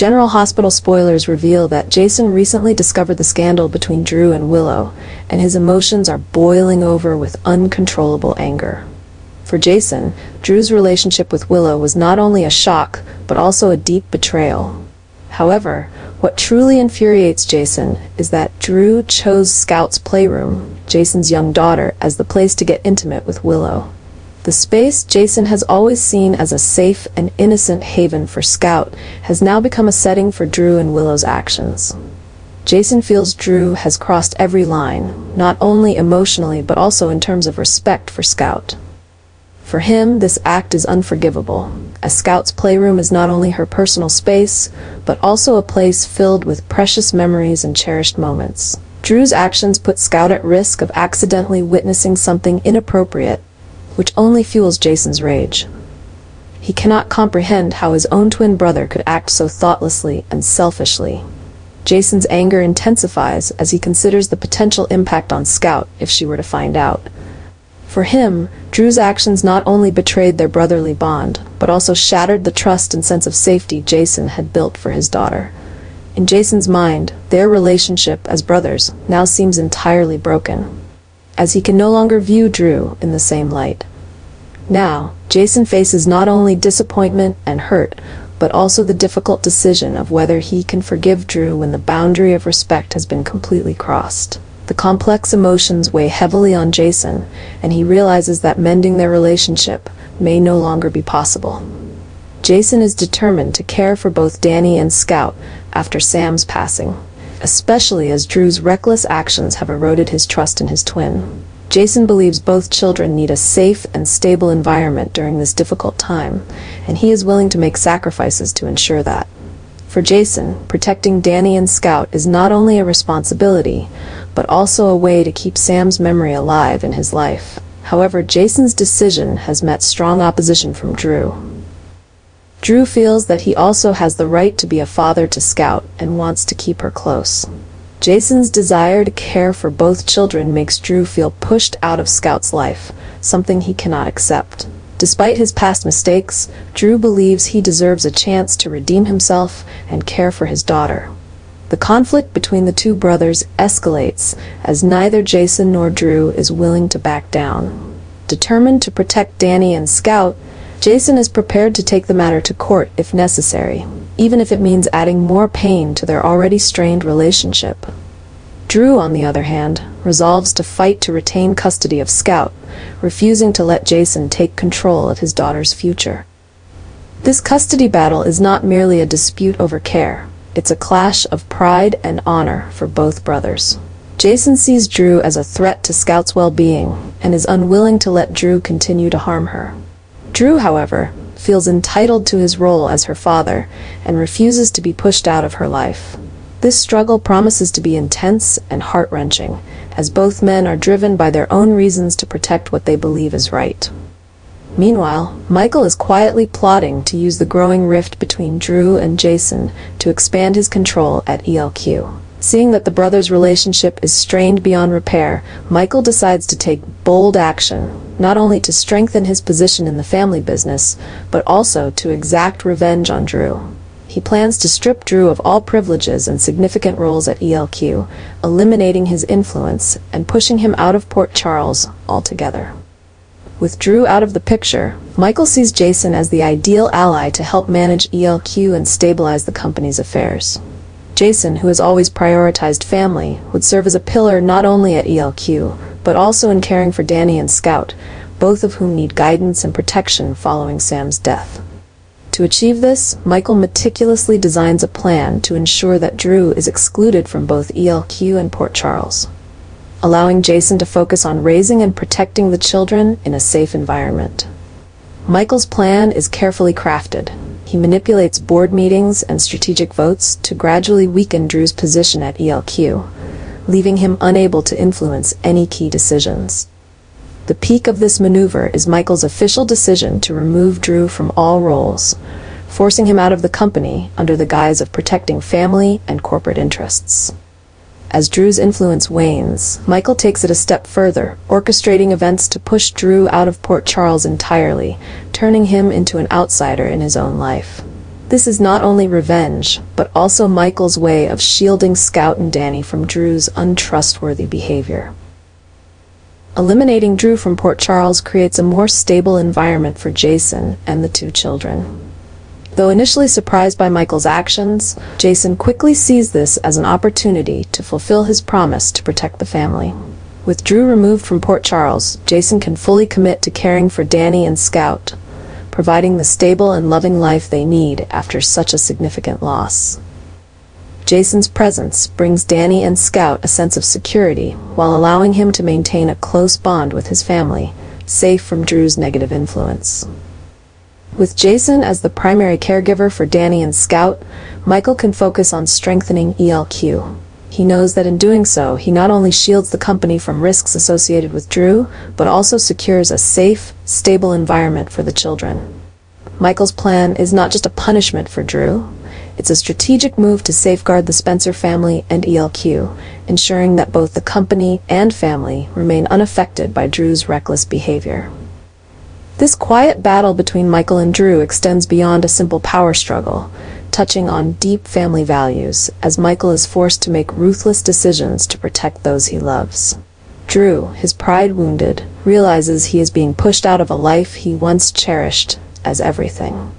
General Hospital spoilers reveal that Jason recently discovered the scandal between Drew and Willow, and his emotions are boiling over with uncontrollable anger. For Jason, Drew's relationship with Willow was not only a shock, but also a deep betrayal. However, what truly infuriates Jason is that Drew chose Scout's playroom, Jason's young daughter, as the place to get intimate with Willow. The space Jason has always seen as a safe and innocent haven for Scout has now become a setting for Drew and Willow's actions. Jason feels Drew has crossed every line, not only emotionally but also in terms of respect for Scout. For him, this act is unforgivable, as Scout's playroom is not only her personal space, but also a place filled with precious memories and cherished moments. Drew's actions put Scout at risk of accidentally witnessing something inappropriate, which only fuels Jason's rage. He cannot comprehend how his own twin brother could act so thoughtlessly and selfishly. Jason's anger intensifies as he considers the potential impact on Scout if she were to find out. For him, Drew's actions not only betrayed their brotherly bond, but also shattered the trust and sense of safety Jason had built for his daughter. In Jason's mind, their relationship as brothers now seems entirely broken, as he can no longer view Drew in the same light. Now, Jason faces not only disappointment and hurt, but also the difficult decision of whether he can forgive Drew when the boundary of respect has been completely crossed. The complex emotions weigh heavily on Jason, and he realizes that mending their relationship may no longer be possible. Jason is determined to care for both Danny and Scout after Sam's passing, especially as Drew's reckless actions have eroded his trust in his twin. Jason believes both children need a safe and stable environment during this difficult time, and he is willing to make sacrifices to ensure that. For Jason, protecting Danny and Scout is not only a responsibility, but also a way to keep Sam's memory alive in his life. However, Jason's decision has met strong opposition from Drew. Drew feels that he also has the right to be a father to Scout and wants to keep her close. Jason's desire to care for both children makes Drew feel pushed out of Scout's life, something he cannot accept. Despite his past mistakes, Drew believes he deserves a chance to redeem himself and care for his daughter. The conflict between the two brothers escalates as neither Jason nor Drew is willing to back down. Determined to protect Danny and Scout, Jason is prepared to take the matter to court if necessary, even if it means adding more pain to their already strained relationship. Drew, on the other hand, resolves to fight to retain custody of Scout, refusing to let Jason take control of his daughter's future. This custody battle is not merely a dispute over care. It's a clash of pride and honor for both brothers. Jason sees Drew as a threat to Scout's well-being and is unwilling to let Drew continue to harm her. Drew, however, feels entitled to his role as her father and refuses to be pushed out of her life. This struggle promises to be intense and heart-wrenching, as both men are driven by their own reasons to protect what they believe is right. Meanwhile, Michael is quietly plotting to use the growing rift between Drew and Jason to expand his control at ELQ. Seeing that the brothers' relationship is strained beyond repair, Michael decides to take bold action, not only to strengthen his position in the family business, but also to exact revenge on Drew. He plans to strip Drew of all privileges and significant roles at ELQ, eliminating his influence and pushing him out of Port Charles altogether. With Drew out of the picture, Michael sees Jason as the ideal ally to help manage ELQ and stabilize the company's affairs. Jason, who has always prioritized family, would serve as a pillar not only at ELQ, but also in caring for Danny and Scout, both of whom need guidance and protection following Sam's death. To achieve this, Michael meticulously designs a plan to ensure that Drew is excluded from both ELQ and Port Charles, allowing Jason to focus on raising and protecting the children in a safe environment. Michael's plan is carefully crafted. He manipulates board meetings and strategic votes to gradually weaken Drew's position at ELQ, leaving him unable to influence any key decisions. The peak of this maneuver is Michael's official decision to remove Drew from all roles, forcing him out of the company under the guise of protecting family and corporate interests. As Drew's influence wanes, Michael takes it a step further, orchestrating events to push Drew out of Port Charles entirely, turning him into an outsider in his own life. This is not only revenge, but also Michael's way of shielding Scout and Danny from Drew's untrustworthy behavior. Eliminating Drew from Port Charles creates a more stable environment for Jason and the two children. Though initially surprised by Michael's actions, Jason quickly sees this as an opportunity to fulfill his promise to protect the family. With Drew removed from Port Charles, Jason can fully commit to caring for Danny and Scout, providing the stable and loving life they need after such a significant loss. Jason's presence brings Danny and Scout a sense of security while allowing him to maintain a close bond with his family, safe from Drew's negative influence. With Jason as the primary caregiver for Danny and Scout, Michael can focus on strengthening ELQ. He knows that in doing so, he not only shields the company from risks associated with Drew, but also secures a safe, stable environment for the children. Michael's plan is not just a punishment for Drew. It's a strategic move to safeguard the Spencer family and ELQ, ensuring that both the company and family remain unaffected by Drew's reckless behavior. This quiet battle between Michael and Drew extends beyond a simple power struggle, touching on deep family values, as Michael is forced to make ruthless decisions to protect those he loves. Drew, his pride wounded, realizes he is being pushed out of a life he once cherished as everything.